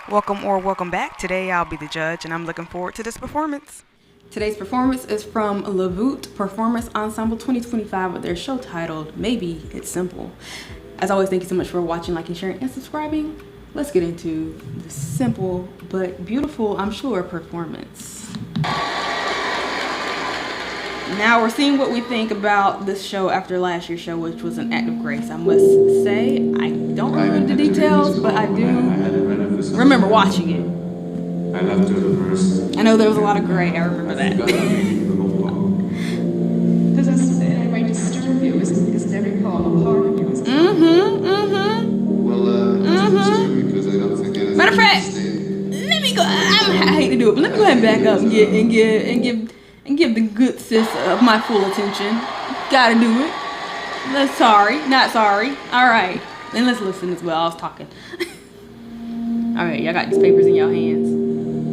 Welcome back. Today I'll be the judge and I'm looking forward to this performance. Today's performance is from VOUTE Performance Ensemble 2025 with their show titled Maybe It's Simple. As always, thank you so much for watching, liking, sharing, and subscribing. Let's get into the simple but beautiful, I'm sure, performance. Now we're seeing what we think about this show after last year's show, which was an act of grace. I must say, I don't remember the details, but I do remember watching it. I know there was a lot of gray, I remember that. Does this in any way disturb you? Is every poem a part of you? Matter of fact, let me go. I hate to do it, but let me go ahead and back up and give the good sis my full attention. Gotta do it. Not sorry. All right, then let's listen as well. I was talking. All right, y'all got these papers in y'all hands.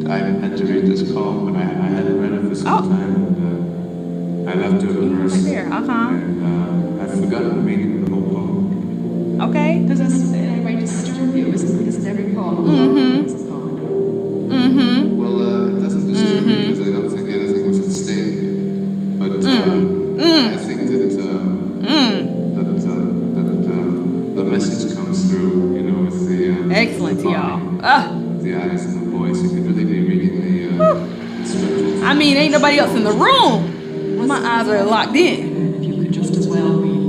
I had to read this poem, but I hadn't read it for some time, and I left it at first. Right there. And I've forgotten the meaning of the whole poem. Okay. Does this in any way disturb you? Is every poem a part of you? Well, it doesn't disturb me because I don't think anything was at stake. But I think that the message comes through, you know, with the Excellent, the y'all. the eyes and the voice. You could really be reading the instructions. I mean, ain't nobody else in the room. My eyes are locked in. If you could just as well read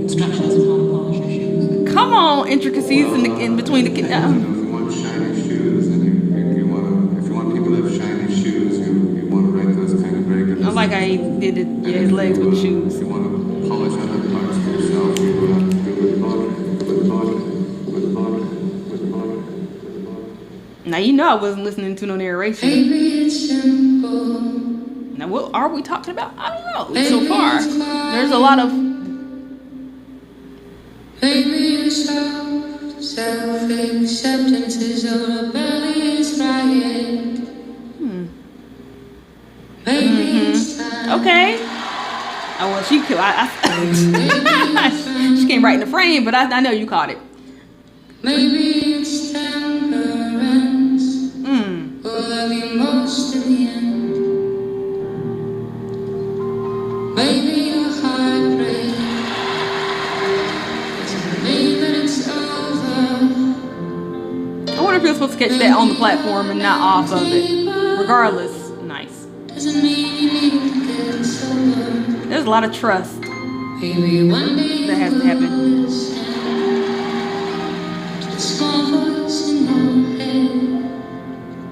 instructions on how to polish your shoes. Come on, intricacies in between the. If you want shiny shoes, and if you want people to have shiny shoes, you want to write those kind of very good. I like how he did his legs with the shoes. If you want to polish other parts of yourself, you will have to do with vodka. Now you know I wasn't listening to no narration. Now what are we talking about? I don't know. So far, there's a lot of. Self-acceptance is a rebellious riot. Okay. Oh well, she came right in the frame, but I know you caught it. Maybe it's temperance. Will love you most in the end. Maybe your heart breaks. Doesn't mean that it's over. I wonder if you're supposed to catch that on the platform and not off of it. Regardless, nice. Doesn't mean you need to get sober. There's a lot of trust Maybe one day that has to happen. the small voice in your head,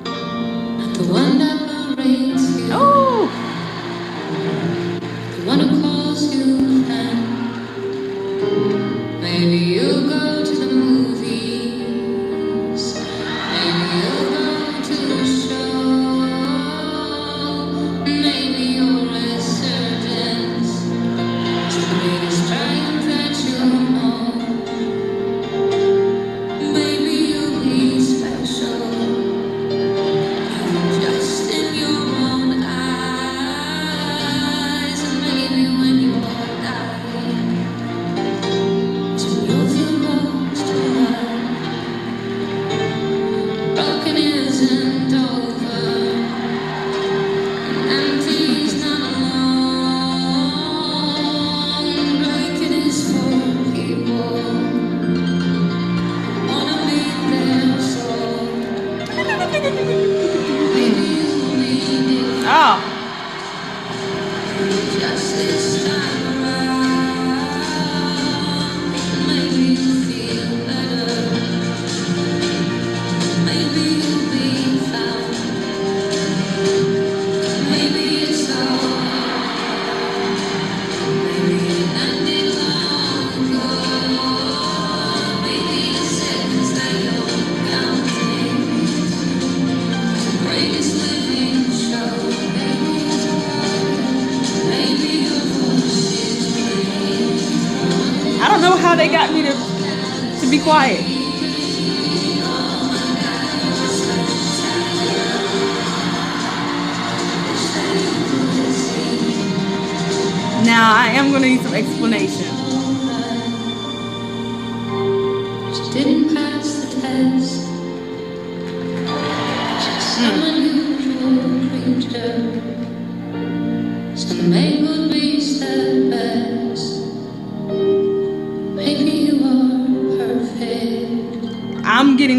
not the one that berates you, Oh, the one who calls you friend. Maybe you'll go to the movies, maybe you'll go to the show, maybe your resurgence is the biggest triumph that you know. Maybe you'll be special, just in your own eyes. And maybe when you're dying, it's when you'll feel most alive. Broken isn't over, and empty's not alone. Breaking is for people who wanna meet their soul. Maybe you'll need it oh. just this time around. Maybe you'll feel better. Maybe you'll be found. Maybe it's all. Maybe it ended long ago. Maybe the seconds that you're counting is the greatest living show. Maybe it's all. Maybe your voice is I don't know how they got me to be quiet. Now I am gonna need some explanation. She didn't pass the test.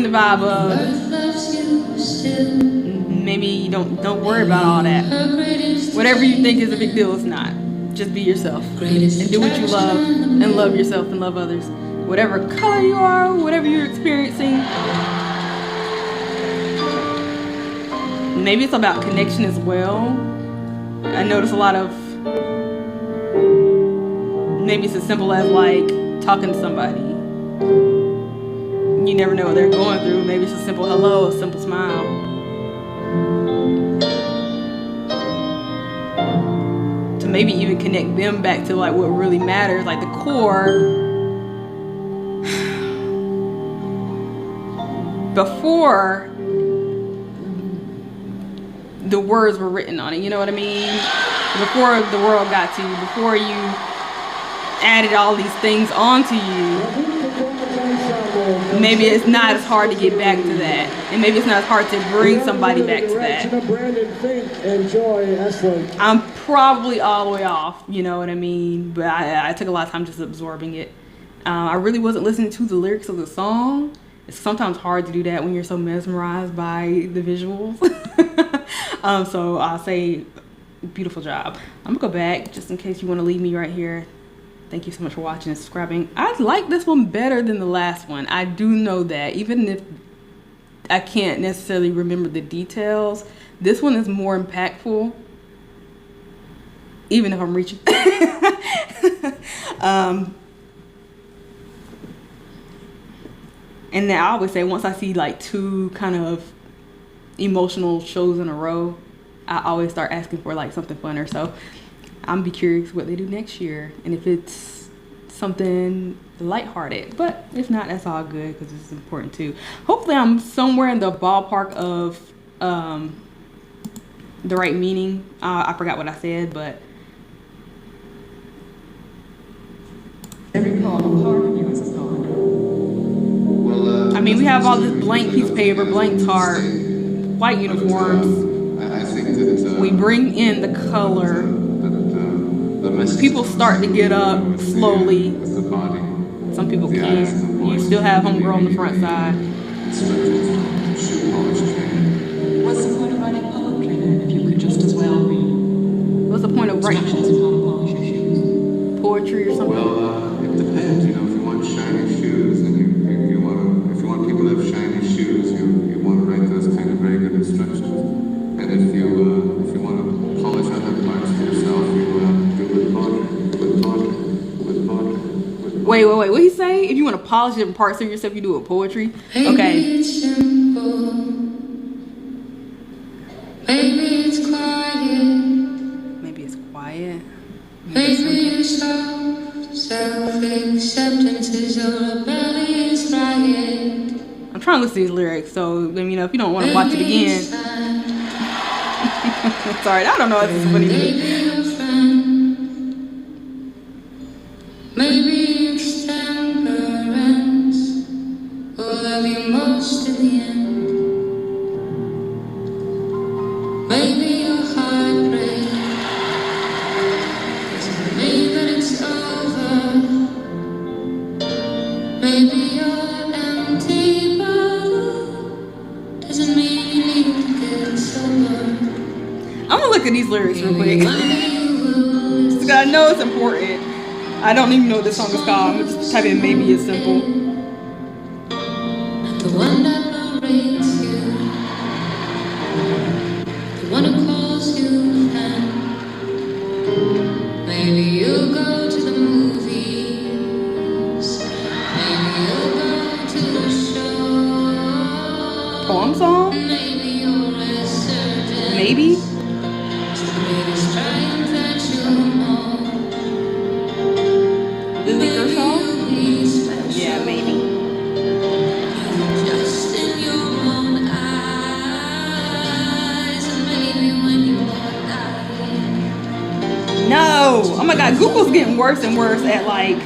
getting the vibe of maybe don't worry about all that. Whatever you think is a big deal, it's not. Just be yourself and do what you love and love yourself and love others. Whatever color you are, whatever you're experiencing. Maybe it's about connection as well. I notice a lot of, maybe it's as simple as like talking to somebody. You never know what they're going through. Maybe it's a simple hello, a simple smile. To maybe even connect them back to like what really matters, like the core. Before the words were written on it, you know what I mean? Before the world got to you, before you added all these things onto you, maybe it's not as hard to get back to that. And maybe it's not as hard to bring somebody back to that. I'm probably all the way off, you know what I mean? But I took a lot of time just absorbing it. I really wasn't listening to the lyrics of the song. It's sometimes hard to do that when you're so mesmerized by the visuals. So I'll say beautiful job. I'm gonna go back just in case you want to leave me right here. Thank you so much for watching and subscribing. I like this one better than the last one. I do know that, even if I can't necessarily remember the details, this one is more impactful, even if I'm reaching. And then I always say, once I see like two kind of emotional shows in a row, I always start asking for like something funner. So I'm be curious what they do next year, and if it's something lighthearted. But if not, that's all good, because it's important too. Hopefully I'm somewhere in the ballpark of the right meaning. I forgot what I said, but Every part of yours is gone. Well, I mean, we have all this blank piece of paper, blank tarp, white uniforms. I think that We bring in the color. People start to get up slowly. the body, Some people can't. You still have homegirl on the front side. shoe polish training. What's the point of writing poetry then, if you could just as well read What's the point of instructions writing on how to polish your shoes? poetry or something? Well, it depends. You know, if you want shiny shoes, and you want to, if you want people to have shiny shoes, you want to write those kind of very good instructions. And if you want to polish other parts of yourself, you do it with poetry. Wait. What he say? If you want to polish different parts of yourself, you do it with poetry. Okay. Maybe it's simple. Maybe it's quiet. Maybe it's quiet. Maybe it's soft. Self-acceptance is a rebellious riot. I'm trying to listen to these lyrics, so you know, if you don't want to watch it again, sorry, I don't know if this is funny to me. Maybe your friend. Maybe extemperance will love you most in the end. Maybe your heartbreak doesn't mean that it's over. Maybe your empty bottle doesn't mean you need to get sober. I'm gonna look at these lyrics real quick. Maybe you will Because I know it's important. I don't even know what this song is called. I'm gonna just type in Maybe It's Simple. the one that narrates you, the one who calls you friend. Maybe you'll go to the movies. Maybe you'll go to the show. Poem song? Maybe you'll resurgence. Maybe? It's the greatest triumph that you know. Lily Kershaw? You'll be special. Yeah, maybe. Just in your own eyes, and maybe when you are dying. No! Oh my god, Google's getting worse and worse at like.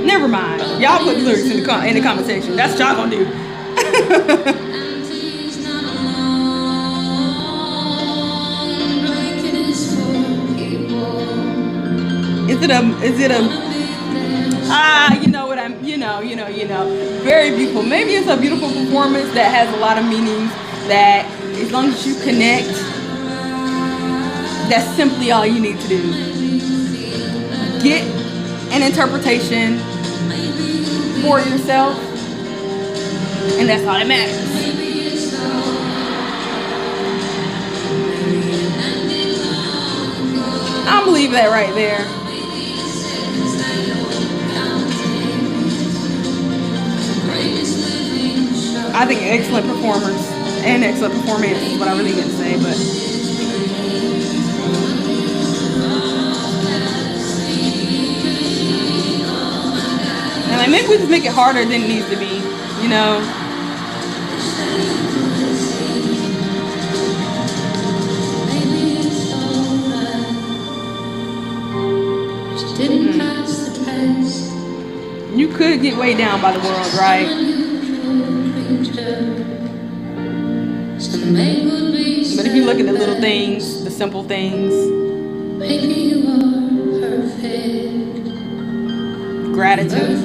Never mind. Y'all put lyrics in the comment section. That's what y'all gonna do. And he's not alone. Blanket is for people. Is it a you know what Very beautiful. Maybe it's a beautiful performance that has a lot of meanings, that as long as you connect, that's simply all you need to do. Get an interpretation for yourself, and that's all that matters. I believe that right there. I think excellent performers and excellent performance is what I really meant to say, but and like maybe we just make it harder than it needs to be, you know. You could get weighed down by the world, right? But if you look at the little things, the simple things, gratitude.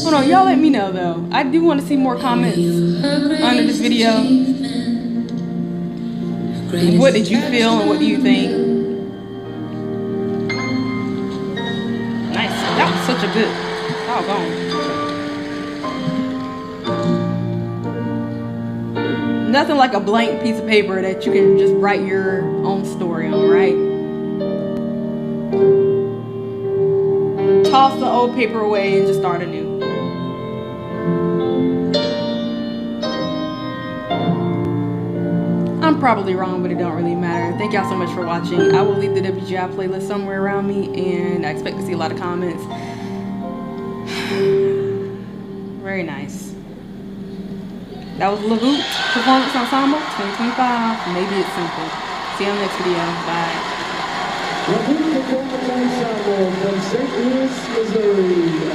Hold on, y'all let me know though. I do want to see more comments under this video. What did you feel and what do you think? Nice. That was such a good doggone. Nothing like a blank piece of paper that you can just write your own story on, right? Toss the old paper away and just start anew. I'm probably wrong, but it don't really matter. Thank y'all so much for watching. I will leave the WGI playlist somewhere around me, and I expect to see a lot of comments. Very nice. That was VOUTE Performance Ensemble 2025. Maybe it's simple. See you on the next video. Bye. VOUTE Performance Ensemble from St. Louis, Missouri.